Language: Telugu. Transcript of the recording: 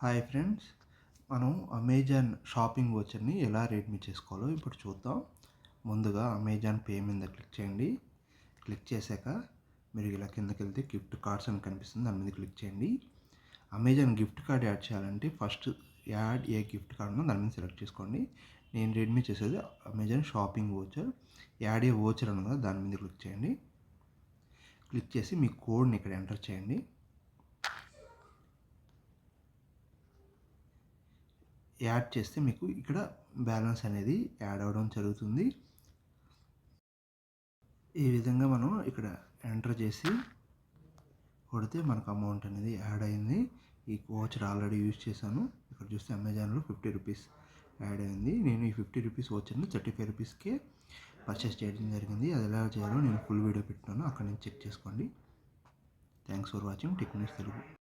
హాయ్ ఫ్రెండ్స్, మనం అమెజాన్ షాపింగ్ వోచర్ని ఎలా రెడీమ్ చేసుకోవాలో ఇప్పుడు చూద్దాం. ముందుగా అమెజాన్ పే మీద క్లిక్ చేయండి. క్లిక్ చేశాక మీరు ఇలా కిందకి వెళ్తే గిఫ్ట్ కార్డ్స్ అని కనిపిస్తుంది, దాని మీద క్లిక్ చేయండి. అమెజాన్ గిఫ్ట్ కార్డ్ యాడ్ చేయాలంటే ఫస్ట్ యాడ్ ఏ గిఫ్ట్ కార్డ్ ఉందో దాని మీద సెలెక్ట్ చేసుకోండి. నేను రెడీమ్ చేసేది అమెజాన్ షాపింగ్ వోచర్. యాడ్ ఏ వోచర్ అని ఉందో దాని మీద క్లిక్ చేయండి. క్లిక్ చేసి మీ కోడ్ని ఇక్కడ ఎంటర్ చేయండి. యాడ్ చేస్తే మీకు ఇక్కడ బ్యాలెన్స్ అనేది యాడ్ అవ్వడం జరుగుతుంది. ఈ విధంగా మనం ఇక్కడ ఎంటర్ చేసి కొడితే మనకు అమౌంట్ అనేది యాడ్ అయింది. ఈ వోచర్ ఆల్రెడీ యూజ్ చేశాను. ఇక్కడ చూస్తే అమెజాన్లో 50 రూపీస్ యాడ్ అయింది. నేను ఈ 50 రూపీస్ వోచర్ని 35 రూపీస్కే పర్చేస్ చేయడం జరిగింది. అది ఎలా చేయాలో నేను ఫుల్ వీడియో పెట్టినాను, అక్కడ నుంచి చెక్ చేసుకోండి. Thanks for watching tech news Telugu.